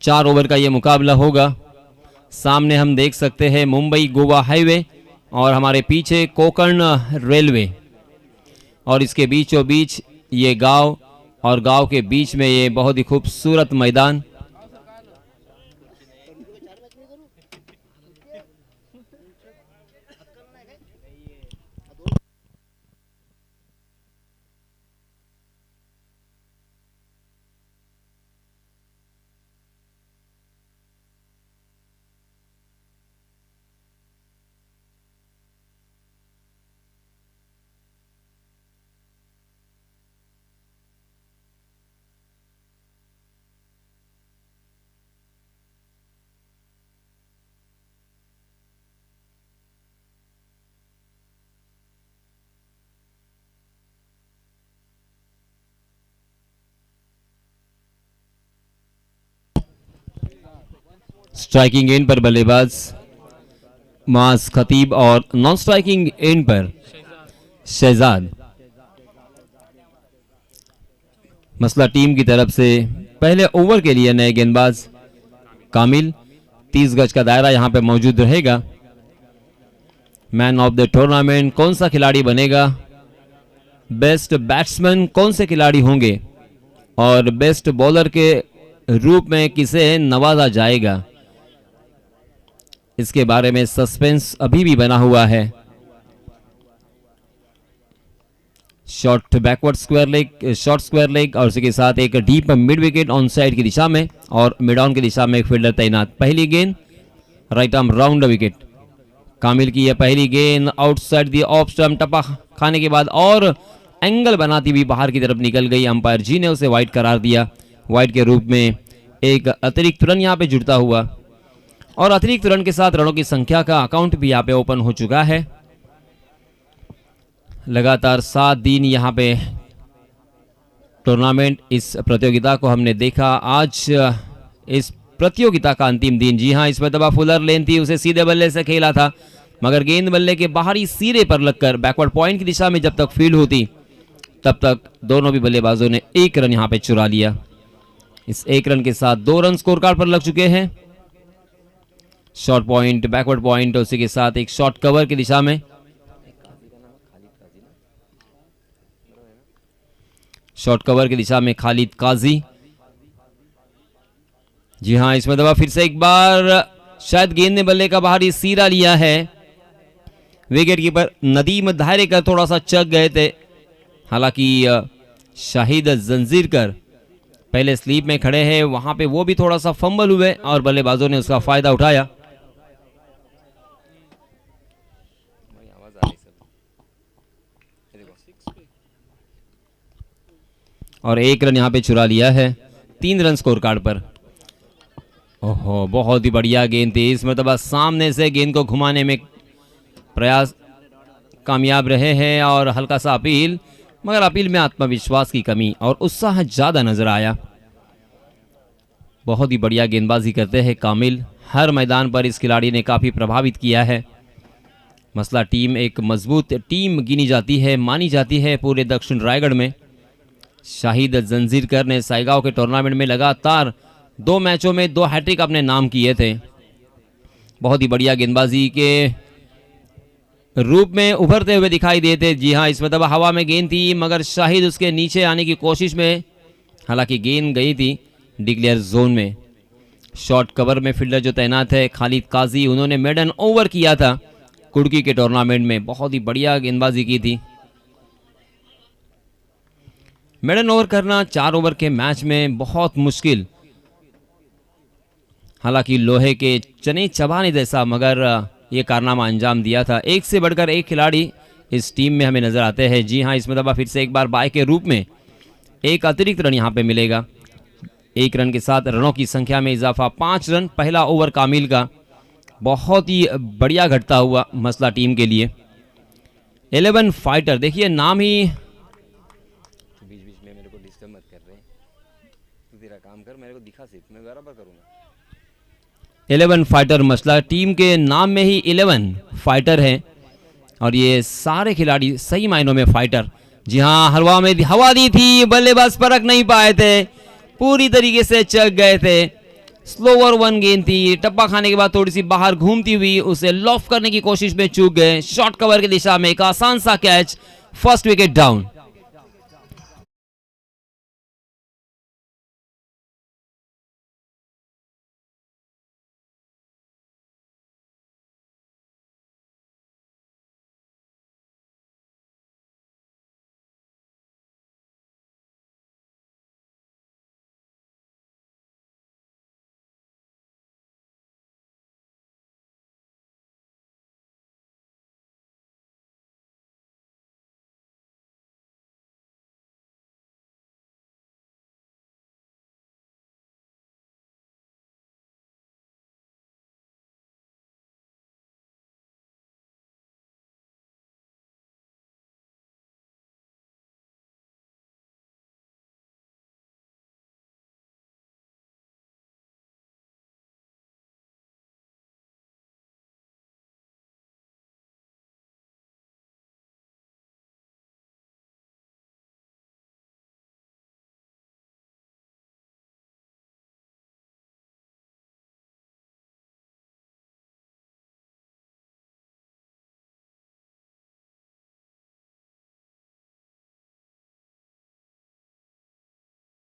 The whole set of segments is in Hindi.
4 ओवर का ये मुकाबला होगा। सामने हम देख सकते हैं मुंबई गोवा हाईवे और हमारे पीछे कोंकण रेलवे, और इसके बीचों बीच ये गांव और गांव के बीच में ये बहुत ही खूबसूरत मैदान। स्ट्राइकिंग एंड पर बल्लेबाज मास खतीब और नॉन स्ट्राइकिंग एंड पर शहजाद। मसला टीम की तरफ से पहले ओवर के लिए नए गेंदबाज कामिल। 30 गज का दायरा यहां पे मौजूद रहेगा। मैन ऑफ द टूर्नामेंट कौन सा खिलाड़ी बनेगा, बेस्ट बैट्समैन कौन से खिलाड़ी होंगे और बेस्ट बॉलर के रूप में किसे नवाजा जाएगा, इसके बारे में सस्पेंस अभी भी बना हुआ है। Short backward square leg, short square leg और उसके साथ एक deep mid wicket on side की दिशा में और मिड ऑन की दिशा में एक फील्डर तैनात। पहली गेंद राइट आर्म राउंड विकेट। कामिल की यह पहली गेंद आउटसाइड दी ऑफ स्टंप, टप्पा खाने के बाद और एंगल बनाती हुई बाहर की तरफ निकल गई। अंपायर जी ने उसे वाइड करार दिया। वाइड के रूप में एक अतिरिक्त रन यहाँ पे जुड़ता हुआ और अतिरिक्त रन के साथ रनों की संख्या का अकाउंट भी यहाँ पे ओपन हो चुका है। लगातार 7 दिन यहाँ पे टूर्नामेंट, इस प्रतियोगिता को हमने देखा। आज इस प्रतियोगिता का अंतिम दिन। जी हाँ, इसमें दबा फुलर लेन थी, उसे सीधे बल्ले से खेला था, मगर गेंद बल्ले के बाहरी सिरे पर लगकर बैकवर्ड पॉइंट की दिशा में जब तक फील्ड होती तब तक दोनों भी बल्लेबाजों ने 1 रन यहाँ पे चुरा लिया। इस 1 रन के साथ 2 रन स्कोर कार्ड पर लग चुके हैं। शॉर्ट पॉइंट, बैकवर्ड पॉइंट, उसी के साथ एक शॉर्ट कवर की दिशा में। शॉर्ट कवर की दिशा में खालिद काजी। जी हां, इसमें दबा फिर से एक बार, शायद गेंद ने बल्ले का बाहरी सीरा लिया है। विकेट कीपर नदीम धायरेकर थोड़ा सा चक गए थे, हालांकि शाहिद जंजीरकर पहले स्लीप में खड़े हैं, वहां पे वो भी थोड़ा सा फंबल हुए और बल्लेबाजों ने उसका फायदा उठाया। और 1 रन यहां पे चुरा लिया है। 3 रन स्कोर कार्ड पर। ओहो, बहुत ही बढ़िया गेंद थी। इस मतलब सामने से गेंद को घुमाने में प्रयास कामयाब रहे हैं और हल्का सा अपील, मगर अपील में आत्मविश्वास की कमी और उत्साह ज्यादा नजर आया। बहुत ही बढ़िया गेंदबाजी करते हैं कामिल। हर मैदान पर इस खिलाड़ी ने काफी प्रभावित किया है। मसला टीम एक मजबूत टीम गिनी जाती है, मानी जाती है पूरे दक्षिण रायगढ़ में। शाहिद जंजीरकर ने साइगांव के टूर्नामेंट में लगातार 2 मैचों में 2 हैट्रिक अपने नाम किए थे। बहुत ही बढ़िया गेंदबाजी के रूप में उभरते हुए दिखाई देते। जी हाँ, इस मतलब हवा में गेंद थी, मगर शाहिद उसके नीचे आने की कोशिश में, हालांकि गेंद गई थी डिक्लेयर जोन में। शॉर्ट कवर में फील्डर जो तैनात है खालिद काजी, उन्होंने मेडन ओवर किया था कुड़की के टूर्नामेंट में। बहुत ही बढ़िया गेंदबाजी की थी। मेडन ओवर करना 4 ओवर के मैच में बहुत मुश्किल, हालांकि लोहे के चने चबाने जैसा, मगर ये कारनामा अंजाम दिया था। एक से बढ़कर एक खिलाड़ी इस टीम में हमें नजर आते हैं। जी हाँ, इसमें दबा फिर से एक बार बाय के रूप में एक अतिरिक्त रन यहाँ पे मिलेगा। 1 रन के साथ रनों की संख्या में इजाफा। 5 रन पहला ओवर कामिल का, बहुत ही बढ़िया घटता हुआ मसला टीम के लिए। 11 फाइटर, देखिए नाम ही, बीच बीच में मेरे को डिस्टर्ब मत कर रहे, तू तेरा काम कर, मेरे को दिखा सिर्फ, मैं बराबर करूंगा। 11 फाइटर, मसला टीम के नाम में ही 11 फाइटर हैं और ये सारे खिलाड़ी सही मायनों में फाइटर। जी हाँ, हवा में हवा दी थी, बल्लेबाज परख नहीं पाए थे, पूरी तरीके से चक गए थे। स्लोवर वन गेंद थी, टप्पा खाने के बाद थोड़ी सी बाहर घूमती हुई उसे लॉफ करने की कोशिश में चूक गए। शॉर्ट कवर की दिशा में एक आसान सा catch, first wicket down.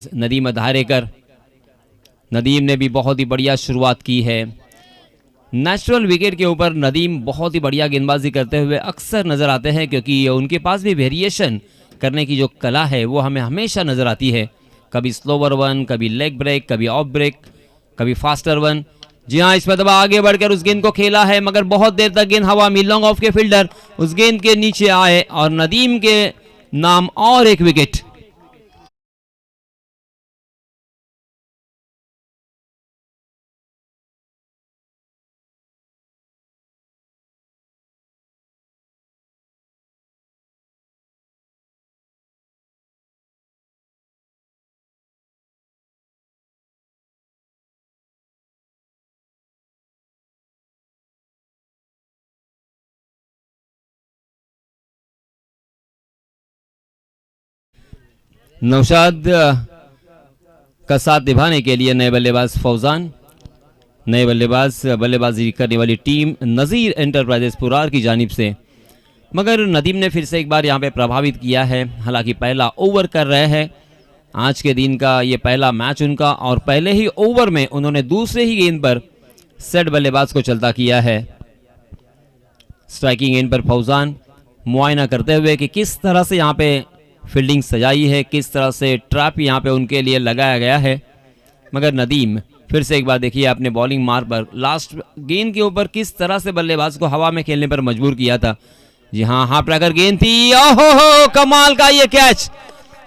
Nadeem Dharekar, Nadeem ने भी बहुत ही बढ़िया शुरुआत की है। नेचुरल विकेट के ऊपर नदीम बहुत ही बढ़िया गेंदबाजी करते हुए अक्सर नजर आते हैं, क्योंकि उनके पास भी वेरिएशन करने की जो कला है वो हमें हमेशा नजर आती है। कभी स्लोवर वन, कभी लेग ब्रेक, कभी ऑफ ब्रेक, कभी फास्टर वन। जी हाँ, इस मरतबा आगे बढ़कर उस गेंद को खेला है, मगर बहुत देर तक गेंद हवा में, लॉन्ग ऑफ के फील्डर उस गेंद के नीचे आए और नदीम के नाम और एक विकेट। नौशाद का साथ निभाने के लिए नए बल्लेबाज फौजान, नए बल्लेबाज बल्लेबाजी करने वाली टीम नज़ीर एंटरप्राइजेस पुरार की जानिब से। मगर नदीम ने फिर से एक बार यहाँ पे प्रभावित किया है। हालांकि पहला ओवर कर रहे हैं, आज के दिन का ये पहला मैच उनका, और पहले ही ओवर में उन्होंने दूसरे ही गेंद पर सेट बल्लेबाज को चलता किया है। स्ट्राइकिंग एंड पर फौजान मुआयना करते हुए कि किस तरह से यहाँ पे फील्डिंग सजाई है, किस तरह से ट्रैप यहाँ पे उनके लिए लगाया गया है। मगर नदीम फिर से एक बार देखिए अपने बॉलिंग मार्क पर लास्ट गेंद के ऊपर किस तरह से बल्लेबाज को हवा में खेलने पर मजबूर किया था। जी हाँ, हाफ ट्रैकर गेंद थी, ओहो कमाल का ये कैच।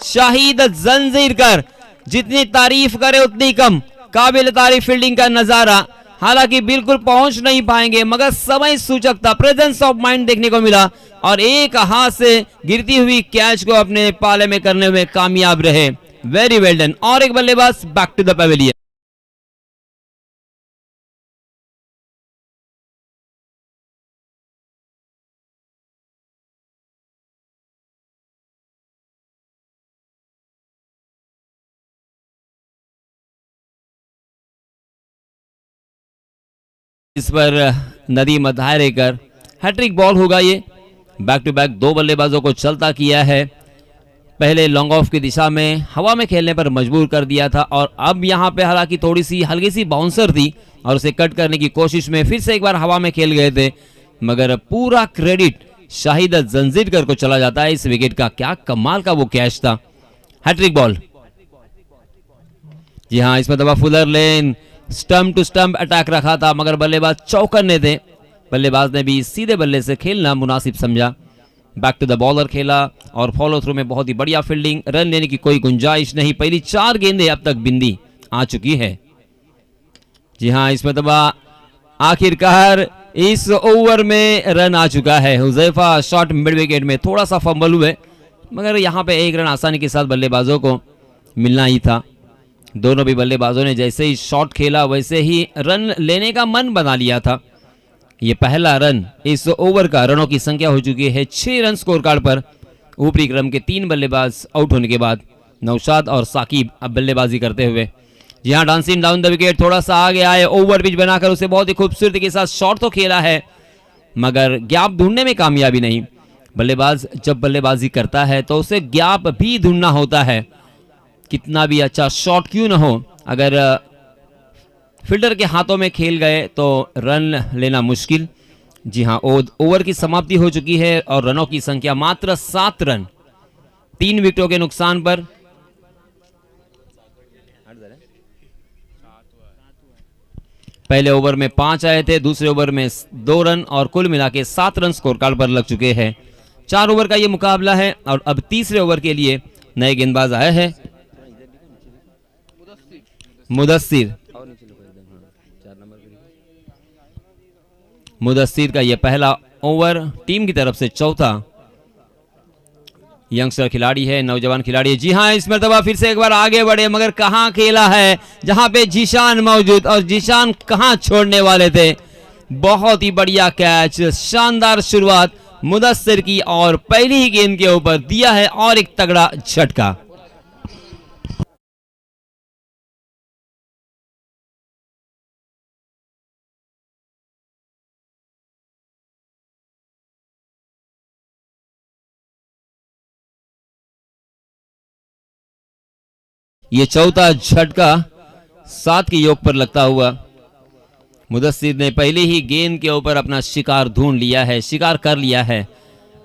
शाहिद जंजीरकर, जितनी तारीफ करे उतनी कम, काबिल तारीफ फील्डिंग का नजारा। हालांकि बिल्कुल पहुंच नहीं पाएंगे, मगर समय सूचकता, प्रेजेंस ऑफ माइंड देखने को मिला और एक हाथ से गिरती हुई कैच को अपने पाले में करने में कामयाब रहे। Very well done. और एक बल्लेबाज बैक टू द पेविलियन। इस पर नदीम धारेकर हैट्रिक बॉल होगा ये। बैक टू बैक दो बल्लेबाजों को चलता किया है। पहले लॉन्ग ऑफ की दिशा में हवा में खेलने पर मजबूर कर दिया था, और अब यहाँ पे हालांकि थोड़ी सी हल्की सी बाउंसर थी और उसे कट करने की कोशिश में फिर से एक बार हवा में खेल गए थे। मगर पूरा क्रेडिट शाहिद जंजीरकर को चला जाता है इस विकेट का। क्या कमाल का वो कैच था, हैट्रिक बॉल। जी हाँ, इसमें दबा fuller length stump to stump attack रखा था, मगर बल्लेबाज चौकन्ने थे। बल्लेबाज ने भी सीधे बल्ले से खेलना मुनासिब समझा। बैक टू द बॉलर खेला और फॉलो थ्रू में बहुत ही बढ़िया फील्डिंग। रन लेने की कोई गुंजाइश नहीं। पहली 4 गेंदें अब तक बिंदी आ चुकी है। जी हाँ, इसमें दबा आखिरकार इस ओवर में रन आ चुका है। हुजैफा शॉट मिड विकेट में थोड़ा सा फंबल हुए, मगर यहाँ पे एक रन आसानी के साथ बल्लेबाजों को मिलना ही था। दोनों भी बल्लेबाजों ने जैसे ही शॉट खेला वैसे ही रन लेने का मन बना लिया था। ये पहला रन इस ओवर का। रनों की संख्या हो चुकी है 6 रन स्कोर कार्ड पर। ऊपरी क्रम के 3 बल्लेबाज आउट होने के बाद नौशाद और साकिब अब बल्लेबाजी करते हुए। जी हाँ, डांसिंग डाउन द विकेट, थोड़ा सा आगे आए, ओवर पिच बनाकर उसे बहुत ही खूबसूरती के साथ शॉट तो खेला है, मगर गैप ढूंढने में कामयाबी नहीं। बल्लेबाज जब बल्लेबाजी करता है तो उसे गैप भी ढूंढना होता है, कितना भी अच्छा शॉट क्यों ना हो, अगर फील्डर के हाथों में खेल गए तो रन लेना मुश्किल। जी हाँ, ओवर की समाप्ति हो चुकी है और रनों की संख्या मात्र 7 रन, 3 विकेटों के नुकसान पर। पहले ओवर में 5 आए थे, दूसरे ओवर में 2 रन और कुल मिला के 7 रन स्कोर कार्ड पर लग चुके हैं। 4 ओवर का ये मुकाबला है और अब तीसरे ओवर के लिए नए गेंदबाज आए हैं। मुदस्सिर का यह पहला ओवर, टीम की तरफ से चौथा। यंगस्टर खिलाड़ी है, नौजवान खिलाड़ी है। जी हाँ, इस मरतबा फिर से एक बार आगे बढ़े, मगर कहां खेला है जहां पे जीशान मौजूद, और जीशान कहां छोड़ने वाले थे। बहुत ही बढ़िया कैच, शानदार शुरुआत मुदस्सिर की और पहली ही गेंद के ऊपर दिया है और एक तगड़ा झटका। ये चौथा झटका 7 के योग पर लगता हुआ। मुदस्सिर ने पहले ही गेंद के ऊपर अपना शिकार ढूंढ लिया है, शिकार कर लिया है।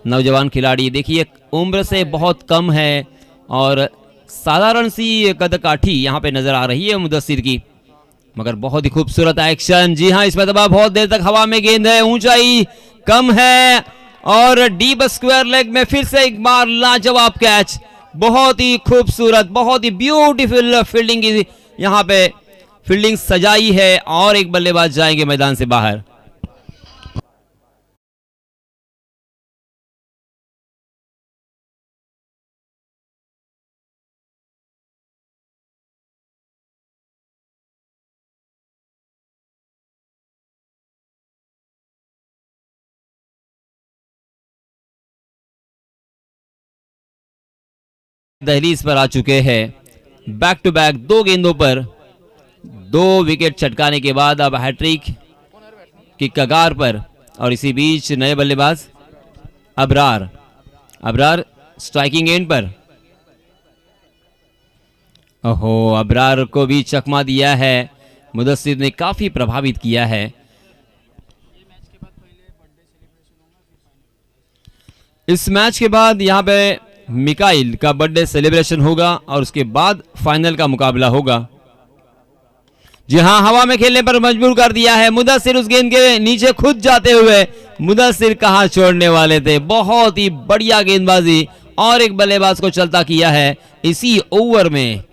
नौजवान खिलाड़ी देखिए उम्र से बहुत कम है और साधारण सी कदकाठी यहां पे नजर आ रही है मुदस्सिर की, मगर बहुत ही खूबसूरत एक्शन। जी हां, इसमें दबा बहुत देर तक हवा में गेंद है, ऊंचाई कम है और डीप स्क्वायर लेग में फिर से एक बार लाजवाब कैच। बहुत ही खूबसूरत, बहुत ही ब्यूटीफुल फील्डिंग की यहां पे फील्डिंग सजाई है और एक बल्लेबाज जाएंगे मैदान से बाहर। दहलीज पर आ चुके हैं, बैक टू बैक 2 गेंदों पर 2 विकेट चटकाने के बाद अब हैट्रिक की कगार पर। और इसी बीच नए बल्लेबाज अबरार स्ट्राइकिंग एंड पर। ओहो, अबरार को भी चकमा दिया है, मुदस्सिर ने काफी प्रभावित किया है। इस मैच के बाद यहां पे मिकाइल का बर्थडे सेलिब्रेशन होगा और उसके बाद फाइनल का मुकाबला होगा। जी हां, हवा में खेलने पर मजबूर कर दिया है मुदस्सिर, उस गेंद के नीचे खुद जाते हुए। मुदस्सिर कहां छोड़ने वाले थे, बहुत ही बढ़िया गेंदबाजी और एक बल्लेबाज को चलता किया है इसी ओवर में।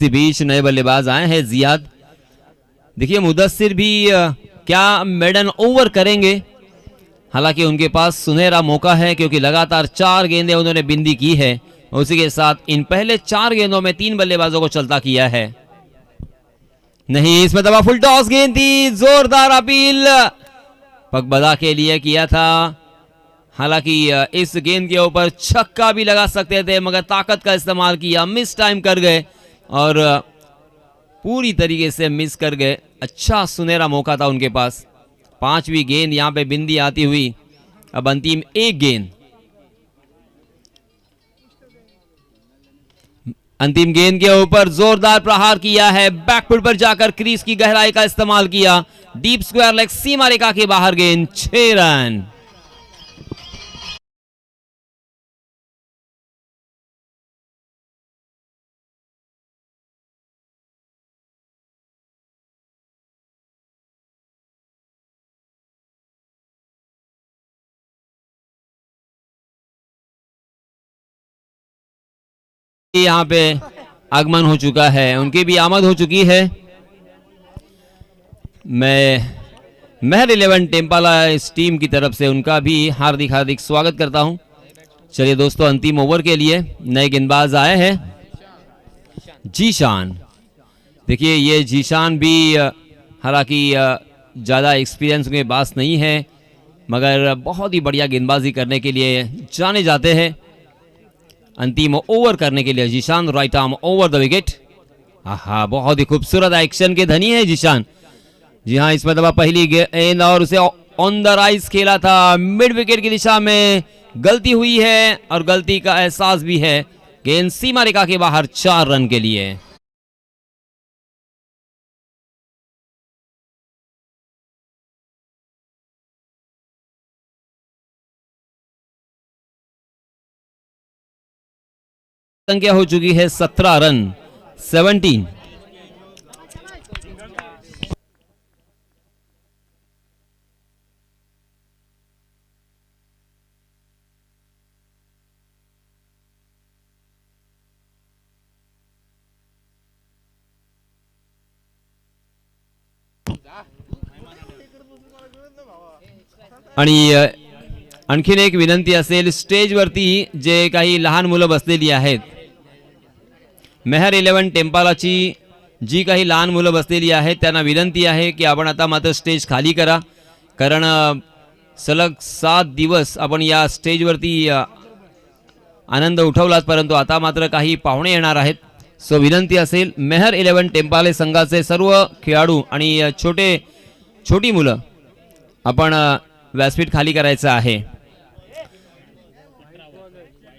इसी बीच नए बल्लेबाज आए हैं जियाद। देखिए मुदस्सिर भी क्या मेडन ओवर करेंगे, हालांकि उनके पास सुनहरा मौका है क्योंकि लगातार 4 गेंदें उन्होंने बिंदी की है। उसी के साथ इन पहले 4 गेंदों में 3 बल्लेबाजों को चलता किया है। नहीं, इसमें दबा फुल टॉस गेंद थी, जोरदार अपील पगबदा के लिए किया था। हालांकि इस गेंद के ऊपर छक्का भी लगा सकते थे, मगर ताकत का इस्तेमाल किया, मिस टाइम कर गए और पूरी तरीके से मिस कर गए। अच्छा सुनहरा मौका था उनके पास। 5वीं गेंद यहां पे बिंदी आती हुई। अब अंतिम 1 गेंद, अंतिम गेंद के ऊपर जोरदार प्रहार किया है, बैकफुट पर जाकर क्रीज की गहराई का इस्तेमाल किया, डीप स्क्वायर लेग सीमा रेखा के बाहर गेंद, 6 रन। यहाँ पे आगमन हो चुका है, उनकी भी आमद हो चुकी है। मैं महर 11 टेम्पाला इस टीम की तरफ से उनका भी हार्दिक हार्दिक स्वागत करता हूं। चलिए दोस्तों, अंतिम ओवर के लिए नए गेंदबाज आए हैं, जीशान। देखिए ये जीशान भी हालांकि ज़्यादा एक्सपीरियंस उनके पास नहीं है, मगर बहुत ही बढ़िया गेंदबाजी करने के लिए जाने जाते हैं। अंतिम ओवर करने के लिए Zeeshan, right arm over the wicket. आहा, बहुत ही खूबसूरत एक्शन के धनी है जीशान। जी हाँ, इसमें दबा पहली गेंद और उसे ऑन द राइज खेला था, मिड विकेट की दिशा में गलती हुई है और गलती का एहसास भी है। गेंद सीमा रेखा के बाहर 4 रन के लिए। संख्या हो चुकी है 17 रन, 17। आणि आणखीन एक विनंती असेल, स्टेजवरती जे काही लहान मुलं बसलेली आहेत, मेहर 11 टेम्पालाची जी काही लहान मुलं बसलेली आहेत, त्यांना विनंती आहे की आपण आता मात्र स्टेज खाली करा, कारण सलग 7 दिवस आपण या स्टेजवरती आनंद उठवलात, परंतु आता मात्र काही पाहुणे येणार आहेत। सो विनंती असेल, मेहर 11 टेम्पाले संघाचे सर्व खेळाडू आणि छोटी मुलं आपण व्यासपीठ खाली करायचं आहे।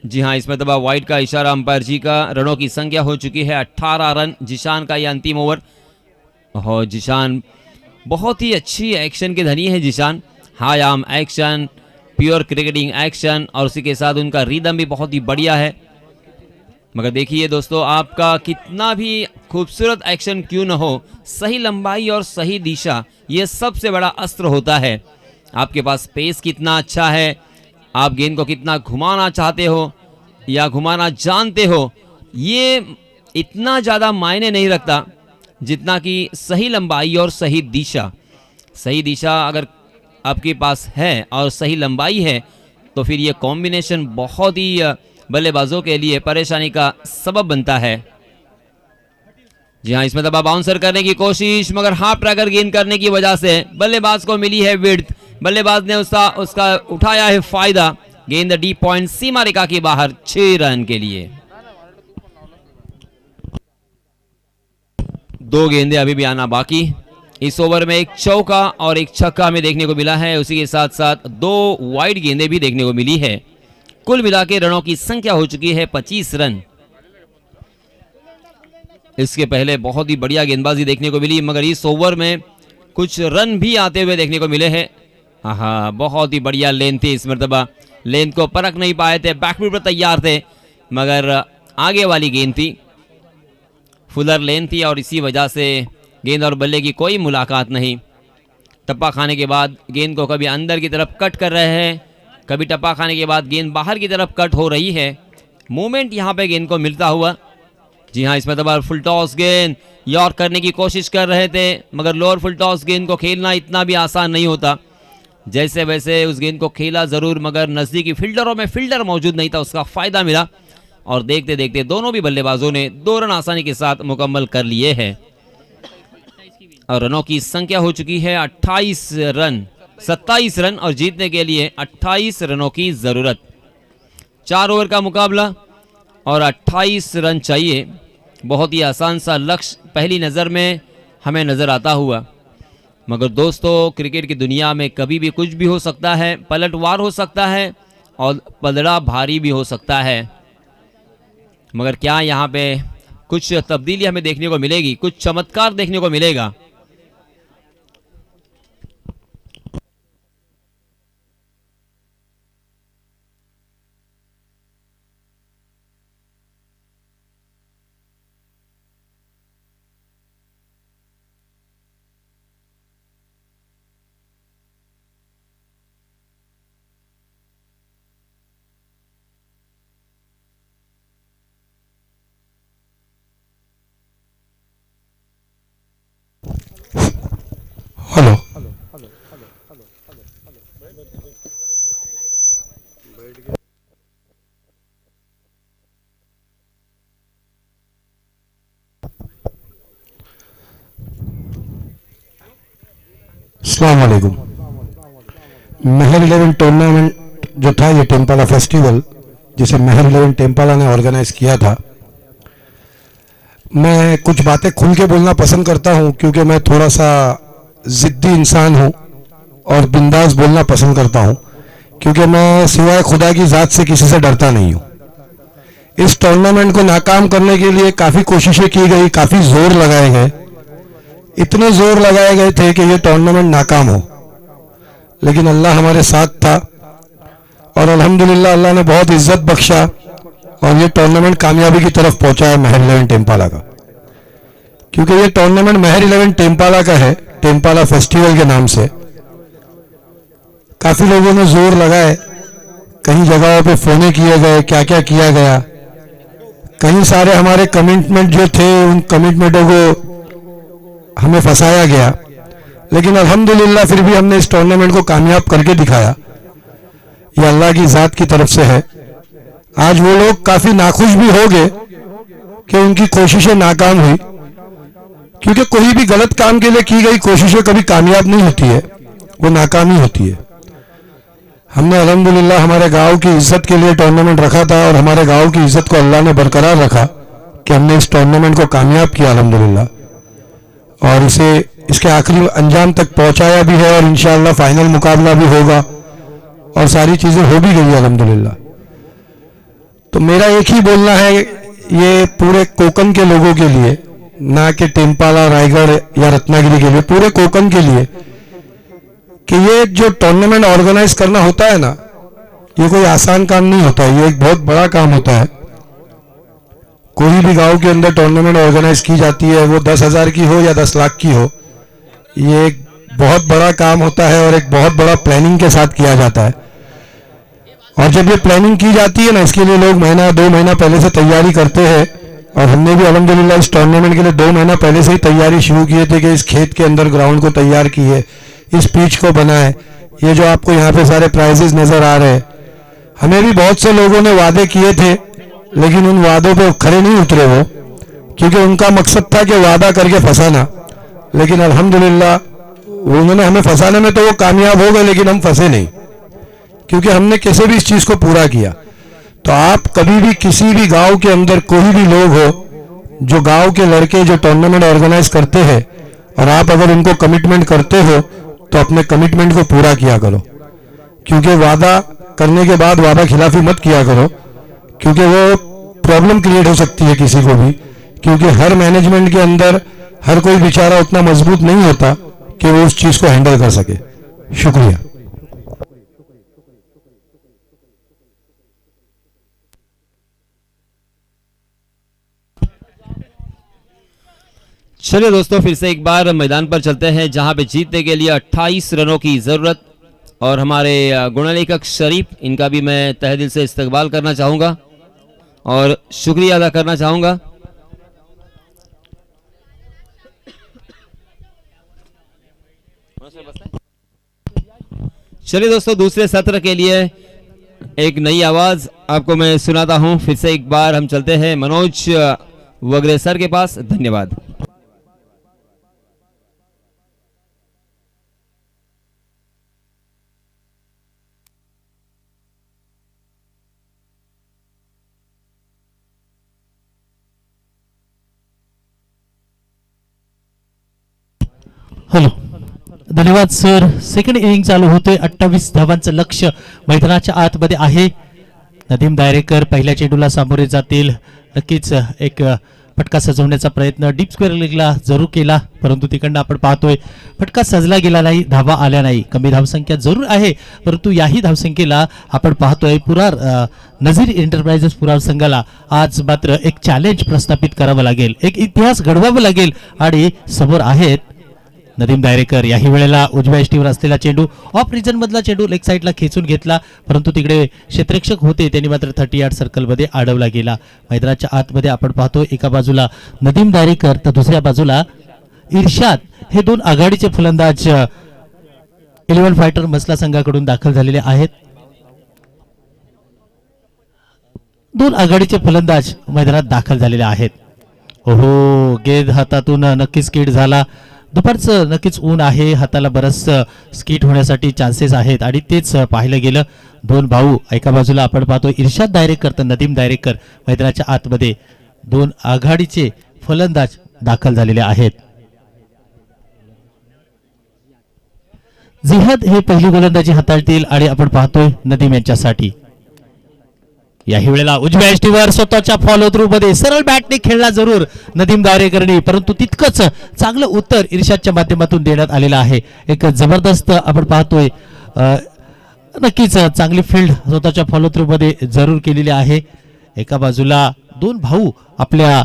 जी हाँ, इसमें दबा वाइड का इशारा अंपायर जी का। रनों की संख्या हो चुकी है 18 रन। जीशान का ये अंतिम ओवर। हो, जीशान बहुत ही अच्छी एक्शन के धनी है Zeeshan, high arm action, pure cricketing action, और उसी के साथ उनका रिदम भी बहुत ही बढ़िया है। मगर देखिए दोस्तों, आपका कितना भी खूबसूरत एक्शन क्यों न हो, सही लंबाई और सही दिशा ये सबसे बड़ा अस्त्र होता है। आपके पास स्पेस कितना अच्छा है, आप गेंद को कितना घुमाना चाहते हो या घुमाना जानते हो, ये इतना ज़्यादा मायने नहीं रखता जितना कि सही लंबाई और सही दिशा। सही दिशा अगर आपके पास है और सही लंबाई है तो फिर ये कॉम्बिनेशन बहुत ही बल्लेबाजों के लिए परेशानी का सबब बनता है। जी हाँ, इसमें दबा बाउंसर करने की कोशिश, मगर हाफ ट्रैकर गेंद करने की वजह से बल्लेबाज को मिली है विड्थ। बल्लेबाज ने उसका उठाया है फायदा। गेंद डीप पॉइंट सीमा रेखा के बाहर 6 रन के लिए। 2 गेंदे अभी भी आना बाकी। इस ओवर में एक चौका और एक छक्का हमें देखने को मिला है, उसी के साथ साथ 2 वाइड गेंदें भी देखने को मिली है। कुल मिला के रनों की संख्या हो चुकी है 25 रन। इसके पहले बहुत ही बढ़िया गेंदबाजी देखने को मिली, मगर इस ओवर में कुछ रन भी आते हुए देखने को मिले हैं। हाँ, बहुत ही बढ़िया लेंथ थी इस मरतबा, लेंथ को परख नहीं पाए थे, बैकफुट पर तैयार थे, मगर आगे वाली गेंद थी, फुलर लेंथ थी, और इसी वजह से गेंद और बल्ले की कोई मुलाकात नहीं। टप्पा खाने के बाद गेंद को कभी अंदर की तरफ कट कर रहे हैं, कभी टप्पा खाने के बाद गेंद बाहर की तरफ कट हो रही है। मूवमेंट यहाँ पे गेंद को मिलता हुआ। जी हाँ, इसमें दबा फुल टॉस गेंद यॉर्क करने की कोशिश कर रहे थे, मगर लोअर फुल टॉस गेंद को खेलना इतना भी आसान नहीं होता। जैसे वैसे उस गेंद को खेला जरूर, मगर नज़दीकी फील्डरों में फील्डर मौजूद नहीं था, उसका फ़ायदा मिला, और देखते देखते दोनों भी बल्लेबाजों ने 2 रन आसानी के साथ मुकम्मल कर लिए हैं। और रनों की संख्या हो चुकी है 27 रन, और जीतने के लिए 28 रनों की ज़रूरत। 4 ओवर का मुकाबला और 28 रन चाहिए। बहुत ही आसान सा लक्ष्य पहली नज़र में हमें नज़र आता हुआ, मगर दोस्तों क्रिकेट की दुनिया में कभी भी कुछ भी हो सकता है, पलटवार हो सकता है और पलड़ा भारी भी हो सकता है। मगर क्या यहाँ पे कुछ तब्दीली हमें देखने को मिलेगी, कुछ चमत्कार देखने को मिलेगा? हेलो, अस्सलाम वालेकुम। महर 11 टूर्नामेंट जो था, ये टेम्पाला फेस्टिवल जिसे महर 11 टेम्पाला ने ऑर्गेनाइज किया था, मैं कुछ बातें खुल के बोलना पसंद करता हूं क्योंकि मैं थोड़ा सा ज़िद्दी इंसान हूं और बिंदास बोलना पसंद करता हूं क्योंकि मैं सिवाय खुदा की ज़ात से किसी से डरता नहीं हूं। इस टूर्नामेंट को नाकाम करने के लिए काफ़ी कोशिशें की गई, काफ़ी जोर लगाए गए, इतने जोर लगाए गए थे कि ये टूर्नामेंट नाकाम हो, लेकिन अल्लाह हमारे साथ था और अल्हम्दुलिल्लाह अल्लाह ने बहुत इज्जत बख्शा और ये टूर्नामेंट कामयाबी की तरफ पहुंचा है महर 11 टेम्पाला का। क्योंकि ये टूर्नामेंट महर 11 टेम्पाला का है, टेम्पाला फेस्टिवल के नाम से। काफ़ी लोगों ने जोर लगाए, कई जगहों पे फोने किए गए, क्या क्या किया गया, कई सारे हमारे कमिटमेंट जो थे उन कमिटमेंटों को हमें फंसाया गया, लेकिन अल्हम्दुलिल्लाह फिर भी हमने इस टूर्नामेंट को कामयाब करके दिखाया। ये अल्लाह की ज़ात की तरफ से है। आज वो लोग काफ़ी नाखुश भी हो गए कि उनकी कोशिशें नाकाम हुई, क्योंकि कोई भी गलत काम के लिए की गई कोशिशें कभी कामयाब नहीं होती है, वो नाकामी होती है। हमने अल्हम्दुलिल्लाह हमारे गांव की इज्जत के लिए टूर्नामेंट रखा था और हमारे गांव की इज्जत को अल्लाह ने बरकरार रखा कि हमने इस टूर्नामेंट को कामयाब किया अल्हम्दुलिल्लाह, और इसे इसके आखिरी अंजाम तक पहुंचाया भी है और इंशाअल्लाह फाइनल मुकाबला भी होगा और सारी चीज़ें हो भी गई अल्हम्दुलिल्लाह। तो मेरा एक ही बोलना है ये पूरे कोकन के लोगों के लिए, ना कि टेम्पाला, रायगढ़ या रत्नागिरी के लिए, पूरे कोकन के लिए, कि ये जो टूर्नामेंट ऑर्गेनाइज करना होता है ना, ये कोई आसान काम नहीं होता है, ये एक बहुत बड़ा काम होता है। कोई भी गांव के अंदर टूर्नामेंट ऑर्गेनाइज की जाती है, वो 10,000 की हो या 10 लाख की हो, ये एक बहुत बड़ा काम होता है और एक बहुत बड़ा प्लानिंग के साथ किया जाता है। और जब ये प्लानिंग की जाती है ना, इसके लिए लोग महीना 2 महीना पहले से तैयारी करते हैं, और हमने भी अल्हम्दुलिल्लाह इस टूर्नामेंट के लिए 2 महीना पहले से ही तैयारी शुरू किए थे कि इस खेत के अंदर ग्राउंड को तैयार किए, इस पिच को बनाए। ये जो आपको यहाँ पे सारे प्राइजेस नजर आ रहे हैं, हमें भी बहुत से लोगों ने वादे किए थे, लेकिन उन वादों पे खरे नहीं उतरे वो, क्योंकि उनका मकसद था कि वादा करके फंसाना। लेकिन अल्हम्दुलिल्लाह उन्होंने हमें फंसाने में तो वो कामयाब हो गए, लेकिन हम फंसे नहीं, क्योंकि हमने कैसे भी इस चीज को पूरा किया। तो आप कभी भी किसी भी गांव के अंदर कोई भी लोग हो, जो गांव के लड़के जो टूर्नामेंट ऑर्गेनाइज करते हैं, और आप अगर उनको कमिटमेंट करते हो तो अपने कमिटमेंट को पूरा किया करो, क्योंकि वादा करने के बाद वादा खिलाफी मत किया करो, क्योंकि वो प्रॉब्लम क्रिएट हो सकती है किसी को भी, क्योंकि हर मैनेजमेंट के अंदर हर कोई बेचारा उतना मजबूत नहीं होता कि वो उस चीज को हैंडल कर सके। शुक्रिया। चलिए दोस्तों, फिर से एक बार मैदान पर चलते हैं जहां पे जीतने के लिए 28 रनों की ज़रूरत, और हमारे गुणलेखक शरीफ, इनका भी मैं तहे दिल से इस्तकबाल करना चाहूँगा और शुक्रिया अदा करना चाहूँगा। चलिए दोस्तों, दूसरे सत्र के लिए एक नई आवाज़ आपको मैं सुनाता हूँ। फिर से एक बार हम चलते हैं मनोज वगरे सर के पास। धन्यवाद। हॅलो, धन्यवाद सर। सेकंड इनिंग चालू होते, 28 धावांचं लक्ष मैदानाच्या आतमध्ये आहे। नदीम दायरेकर पहिल्या चेंडूला सामोरे जातील। नक्कीच एक फटका सजवण्याचा प्रयत्न डीप स्क्वेअर लेगला जरूर केला, परंतु तिकडनं आपण पाहतोय फटका सजला गेला नाही, धावा आल्या नाही। कमी धावसंख्या जरूर आहे, परंतु याही धावसंख्येला आपण पाहतोय पुरार नजीर एंटरप्राइजेस पुरार संघाला आज मात्र एक चॅलेंज प्रस्थापित करावं लागेल, एक इतिहास घडवावा लागेल। आणि समोर आहेत नदीम दायरेकर। याही वेळेला उजव्या इष्टीवर असलेला चेंडू ऑफ रिजन मधला चेंडू लेग साइडला खेचून घेतला, परंतु तिकडे क्षेत्ररक्षक होते त्यांनी मात्र 30 यार्ड सर्कल मध्ये अडवला गेला। मैदानाच्या आतमध्ये आपण पाहतो एका बाजूला नदीम दायरेकर तर दुसऱ्या बाजूला इर्शाद, हे दोन आघाडीचे फलंदाज 11 फायटर मसला संघाकडून दाखल झालेले आहेत। दोन आघाडीचे फलंदाज मैदानात दाखल झालेले आहेत। ओहो, गेंद हातातून नक्कीच किड झाला, दुपारचं नक्कीच ऊन आहे, हाताला बरंच स्किट होण्यासाठी चान्सेस आहेत आणि तेच पाहिलं गेलं. दोन भाऊ एका बाजूला आपण पाहतो इर्शाद दायरेकर तर नदीम दायरेकर मैदानाच्या आतमध्ये दोन आघाडीचे फलंदाज दाखल झालेले आहेत. जिहाद हे पहिली गोलंदाजी हाताळतील आणि आपण पाहतोय नदीम यांच्यासाठी याही वेळेला उजव्या यष्टीवर स्वतःच्या फॉलो थ्रू मध्ये सरळ बॅटने खेळला जरूर नदीम दायरेकरनी, परंतु तितकंच चांगलं उत्तर इर्शादच्या माध्यमातून देण्यात आलेलं आहे. एक जबरदस्त आपण पाहतोय नक्कीच चांगली फील्ड स्वतःच्या फॉलो थ्रू मध्ये जरूर केलेली आहे. एका बाजूला दोन भाऊ आपल्या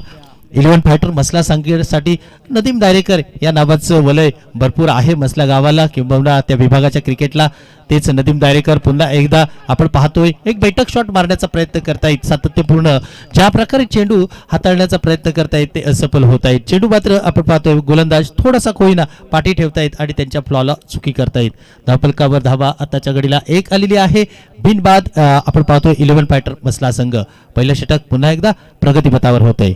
11 फायटर मसला संघासाठी नदीम दायरेकर या नावाचं वलय भरपूर आहे मसला गावाला किंवा त्या विभागाच्या क्रिकेटला. तेच नदीम दायरेकर पुन्हा एकदा आपण पाहतोय एक बैठक शॉट मारण्याचा प्रयत्न करतायत सातत्यपूर्ण, ज्या प्रकारे चेंडू हाताळण्याचा प्रयत्न करतायत ते असफल होत आहेत. चेंडू मात्र आपण पाहतोय गोलंदाज थोडासा होईना पाठी ठेवतायत आणि त्यांच्या फ्लॉला चुकी करतायत. धावफलकावर धावा आताच्या घडीला एक आलेली आहे. बिनबाद आपण पाहतोय 11 फायटर मसला संघ. पहिलं षटक पुन्हा एकदा प्रगतीपथावर होत आहे.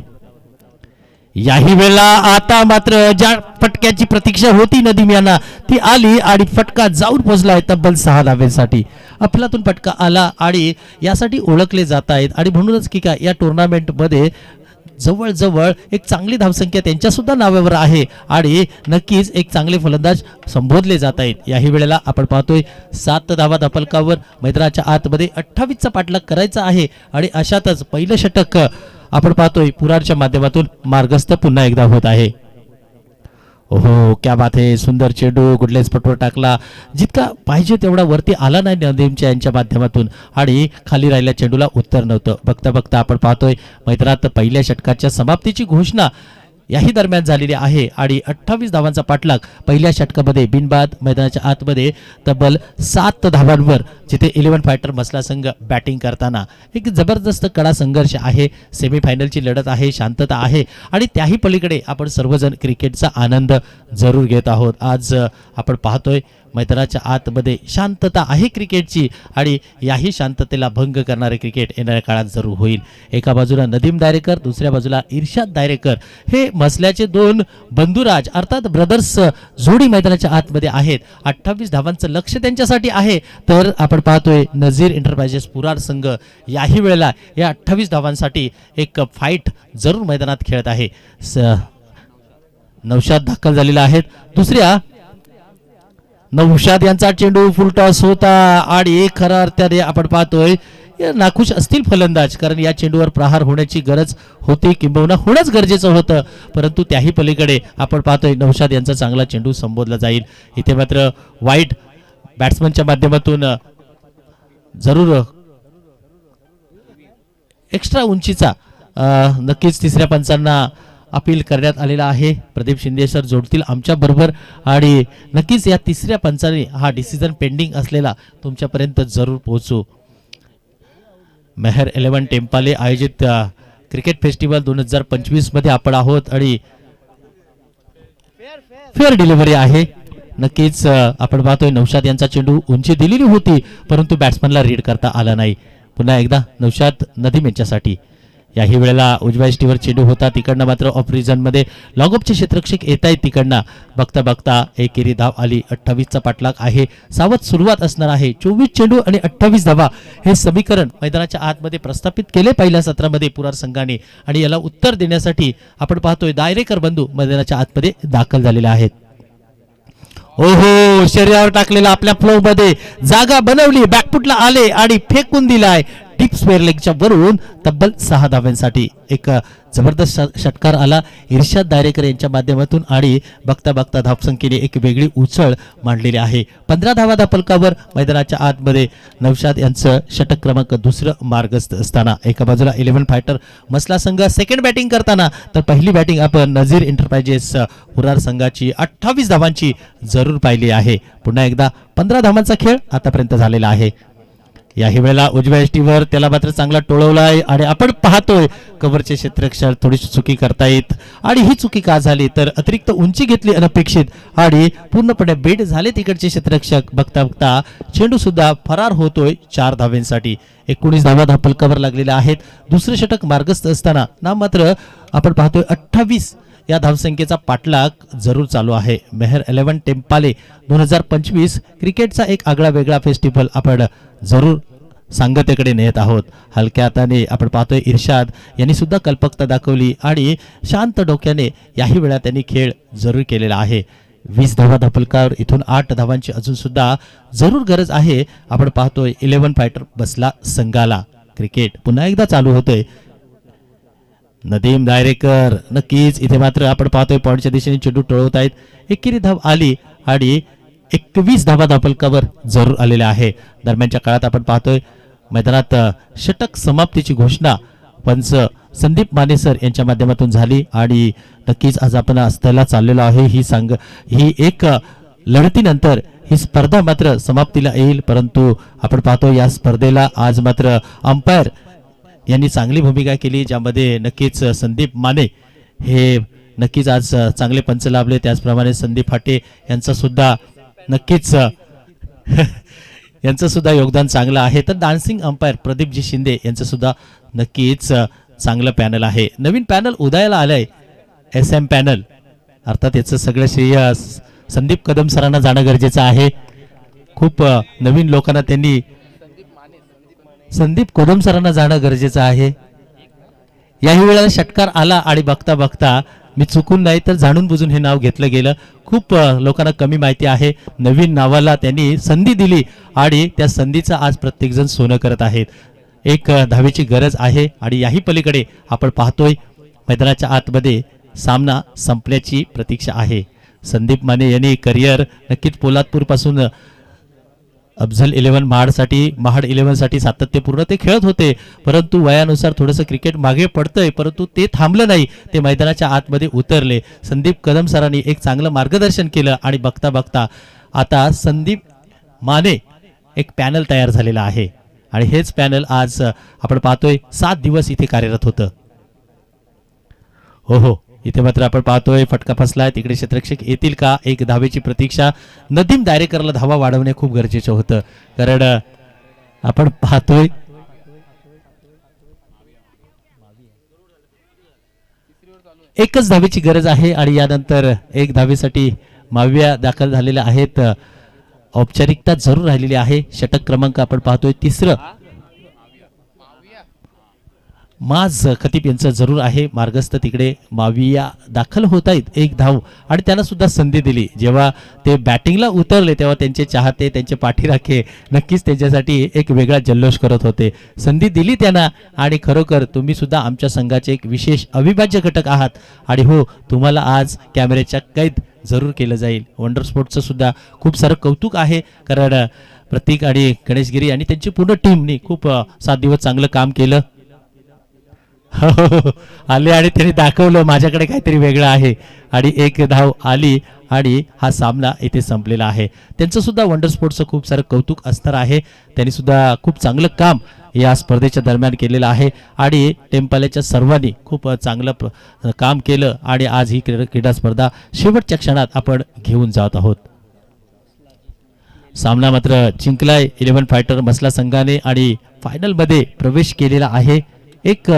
याही वेळेला आता मात्र ज्या फटक्याची प्रतीक्षा होती नदीम यांना ती आली आणि फटका जाऊन पोहोचलाय तब्बल 6 धाव्यांसाठी. अफलातून फटका आला आणि यासाठी ओळखले जात आहेत आणि म्हणूनच की काय या टुर्नामेंट मध्ये जवळजवळ एक चांगली धावसंख्या त्यांच्या सुद्धा नावावर आहे आणि नक्कीच एक चांगले फलंदाज संबोधले जात आहेत. याही वेळेला आपण पाहतोय 7 धावा धापलकावर मैदानाच्या आतमध्ये 28चा पाठलाग करायचा आहे आणि अशातच पहिलं षटक आपण पाहतोय पुरारच्या माध्यमातून मार्गस्थ पुन्हा एकदा होत आहे. ओहो क्या बात आहे, सुंदर चेंडू कुठल्याच पटवर टाकला, जितका पाहिजे तेवढा वरती आला नाही नदीमच्या यांच्या माध्यमातून आणि खाली राहिल्या चेंडूला उत्तर नव्हतं. बघता बघता आपण पाहतोय मैदानात पहिल्या षटकाच्या समाप्तीची घोषणा याही दरम्यान झालेली आहे आणि 28 धावांचा पाठलाग पहिल्या षटकामध्ये बिनबाद मैदानाच्या आतमध्ये तब्बल 7 धावांवर जिथे 11 फायटर मसला संघ बॅटिंग करताना एक जबरदस्त कडा संघर्ष आहे. सेमीफायनलची लढत आहे, शांतता आहे आणि त्याही पलीकडे आपण सर्वजण क्रिकेटचा आनंद जरूर घेत आहोत. आज आपण पाहतोय मैदानाच्या आतमध्ये शांतता आहे क्रिकेटची आणि याही शांततेला भंग करणारे क्रिकेट येणाऱ्या काळात जरूर होईल. एका बाजूला नदीम दायरेकर, दुसऱ्या बाजूला इर्शाद दायरेकर हे मसल्याचे दोन बंधुराज अर्थात ब्रदर्स जोडी मैदानाच्या आतमध्ये आहेत. 28 धावांचं लक्ष त्यांच्यासाठी आहे. तर आपण पाहतोय नझीर एंटरप्राइजेस पुरार संघ याही वेळेला या 28 धावांसाठी एक फाईट जरूर मैदानात खेळत आहे. नौशाद दाखल झालेला आहेत. दुसऱ्या नौशाद यांचा चेंडू फुलटॉस होता आणि खऱ्या अर्थाने आपण पाहतोय नाखुश असतील फलंदाज, कारण या चेंडूवर प्रहार होण्याची गरज होती किंबहुना होणंच गरजेचं होतं, परंतु त्याही पलीकडे आपण पाहतोय नौशाद यांचा चांगला चेंडू संबोधला जाईल. इथे मात्र वाईट बॅट्समनच्या माध्यमातून जरूर एक्स्ट्रा उंचीचा नक्कीच तिसऱ्या पंचांना अपील करण्यात आलेला आहे. प्रदीप शिंदे सर जोडतील आमच्या बरोबर आणि नक्कीच या तिसऱ्या पंचाने हा डिसिजन पेंडिंग असलेला तुमच्यापर्यंत जरूर पोहोचू. मेहर 11 टेम्पाले आयोजित क्रिकेट फेस्टिवल 2025 मध्ये आपण आहोत आणि फेअर डिलिव्हरी आहे. नक्कीच आपण पाहतोय नौशाद यांचा चेंडू उंची दिलेली होती परंतु बॅट्समनला रीड करता आला नाही. पुन्हा एकदा नौशाद नदीम यांच्यासाठी याही वेळेला उजव्या यष्टीवर चेंडू होता, तिकडनं मात्र ऑफ रिजन मध्ये लॉगअपचे क्षेत्ररक्षक येत आहेत. तिकडनं बघता बघता एकेरी धाव आली. 28चा पाठलाग आहे. सावध सुरुवात असणार आहे. 24 चेंडू आणि 28 धावा हे समीकरण मैदानाच्या आतमध्ये प्रस्थापित केले पहिल्या सत्रामध्ये पुरार संघाने आणि याला उत्तर देण्यासाठी आपण पाहतोय दायरेकर बंधू मैदानाच्या आतमध्ये दाखल झालेले आहेत. ओहो शरीरावर टाकलेला आपल्या फ्लो मध्ये जागा बनवली, बॅकफुटला आले आणि फेकून दिलाय डीप स्क्वेअर लेगच्या वरून तब्बल 6 धाव्यांसाठी एक जबरदस्त षटकार आला इर्शाद दायरेकर यांच्या माध्यमातून आणि बघता बघता धावसंख्येने एक वेगळी उचल मांडलेली आहे. 15 धावा धापलकावर मैदानाच्या आतमध्ये नौशाद यांचं षटक क्रमांक 2 मार्गस्थ असताना एका बाजूला 11 फायटर मसला संघ सेकंड बॅटिंग करताना तर पहिली बॅटिंग आपण नझीर एंटरप्राइजेस पुरार संघाची 28 धावांची जरूर पाहिली आहे. पुन्हा एकदा 15 धावांचा खेळ आतापर्यंत झालेला आहे. याही वेळेला उजव्या यष्टीवर त्याला मात्र चांगला टोळवलाय आणि आपण पाहतोय कव्हरचे क्षेत्ररक्षक थोडीशी चुकी करतायत आणि ही चुकी का झाली तर अतिरिक्त उंची घेतली अनपेक्षित आणि पूर्णपणे बेड झाले तिकडचे क्षेत्ररक्षक. बघता बघता चेंडू सुद्धा फरार होतोय 4 धाव्यांसाठी. 19 धावा धापलकावर लागलेल्या आहेत. दुसरे षटक मार्गस्थ असताना ना मात्र आपण पाहतोय 28 या धावसंख्येचा पाठलाग जरूर चालू आहे. मेहर 11 टेम्पाले 2025 क्रिकेटचा एक आगळा वेगळा फेस्टिवल आपण जरूर सांगतेकडे नेत आहोत. हलक्या हाताने आपण पाहतोय इर्शाद यांनी सुद्धा कल्पकता दाखवली आणि शांत डोक्याने याही वेळा त्यांनी खेळ जरूर केलेला आहे. 20 धावा धापलकावर इथून 8 धावांची अजून सुद्धा जरूर गरज आहे. आपण पाहतोय 11 फायटर बसला संघाला. क्रिकेट पुन्हा एकदा चालू होतोय. नदीम दायरेकर नक्कीच इथे मात्र आपण पाहतोय पॉईंटच्या दिशेने चेंडू टळवत आहेत. एकेरी धाव आली आणि 21 धावा धापलकावर जरूर आलेल्या आहे. दरम्यानच्या काळात आपण पाहतोय मैदानात षटक समाप्तीची घोषणा पंच संदीप माने सर यांच्या माध्यमातून झाली आणि नक्कीच आज आपण असताना चाललेलो आहे. ही एक लढतीनंतर ही स्पर्धा मात्र समाप्तीला येईल. परंतु आपण पाहतो या स्पर्धेला आज मात्र अंपायर यांनी चांगली भूमिका केली, ज्यामध्ये नक्कीच संदीप माने हे नक्कीच आज चांगले पंच लाभले. त्याचप्रमाणे संदीप हाटे यांचा सुद्धा नक्कीच यांचं सुद्धा योगदान चांगलं आहे. तर डान्सिंग अंपायर प्रदीपजी शिंदे यांचं सुद्धा नक्कीच चांगलं पॅनल आहे. नवीन पॅनल उदयाला आलंय SM पॅनल, अर्थात याचं सगळं श्रेय संदीप कदम सरांना जाणं गरजेचं आहे. खूप नवीन लोकांना त्यांनी संदीप कदम सरांना जाणं गरजेचं आहे. याही वेळेला षटकार आला आणि बघता बघता मी चुकून नाही तर जाणून बुजून हे नाव घेतलं गेलं. खूप लोकांना कमी माहिती आहे. नवीन नावाला त्यांनी संधी दिली आणि त्या संधीचं आज प्रत्येकजण सोनं करत आहेत. एक धावेची गरज आहे आणि याही पलीकडे आपण पाहतोय मैदानाच्या आतमध्ये सामना संपल्याची प्रतीक्षा आहे. संदीप माने यांनी करिअर नक्कीच पोलादपूर पासून अफझल 11 महाड 11 साठी सातत्यपूर्ण ते खेळत होते. परंतु वयानुसार थोडंसं क्रिकेट मागे पडतंय, परंतु ते थांबलं नाही. ते मैदानाच्या आतमध्ये उतरले. संदीप कदम सरांनी एक चांगलं मार्गदर्शन केलं आणि बघता बघता आता संदीप माने एक पॅनल तयार झालेला आहे आणि हेच पॅनल आज आपण पाहतोय 7 दिवस इथे कार्यरत होतं. हो, इथे मात्र आपण पाहतोय फटका फसलाय. तिकडे क्षेत्ररक्षक येतील का? एक धावेची प्रतीक्षा. नदीम दायरेकरला धावा वाढवणे खूप गरजेचं होतं, कारण आपण पाहतोय एकच धावेची गरज आहे आणि यानंतर एक धावेसाठी माविया दाखल झालेल्या आहेत. औपचारिकता जरूर राहिलेली आहे. षटक क्रमांक आपण पाहतोय 3रं माज खतीब यांचं जरूर आहे. मार्गस्थ तिकडे माविया दाखल होत आहेत. एक धाव आणि त्यांना सुद्धा संधी दिली. जेव्हा ते बॅटिंगला उतरले तेव्हा त्यांचे चाहते, त्यांचे पाठीराखे नक्कीच त्यांच्यासाठी एक वेगळा जल्लोष करत होते. संधी दिली त्यांना आणि खरोखर तुम्ही सुद्धा आमच्या संघाचे एक विशेष अविभाज्य घटक आहात आणि हो, तुम्हाला आज कॅमेऱ्याच्या कैद जरूर केलं जाईल. वंडर स्पोर्ट्सचं सुद्धा खूप सारं कौतुक आहे, कारण प्रतीक आणि गणेशगिरी आणि त्यांची पूर्ण टीमनी खूप 7 दिवस चांगलं काम केलं. हो, आले आणि त्यांनी दाखवलं माझ्याकडे काहीतरी वेगळं आहे आणि एक धाव आली आणि हा सामना इथे संपलेला आहे. त्यांचं सुद्धा वंडर स्पोर्ट्सचं खूप सारं कौतुक असणार आहे. त्यांनी सुद्धा खूप चांगलं काम या स्पर्धेच्या दरम्यान केलेलं आहे आणि टेम्पालेच्या सर्वांनी खूप चांगलं काम केलं आणि आज ही क्रीडा स्पर्धा शेवटच्या क्षणात आपण घेऊन जात आहोत. सामना मात्र जिंकलाय 11 फायटर मसला संघाने आणि फायनलमध्ये प्रवेश केलेला आहे. एक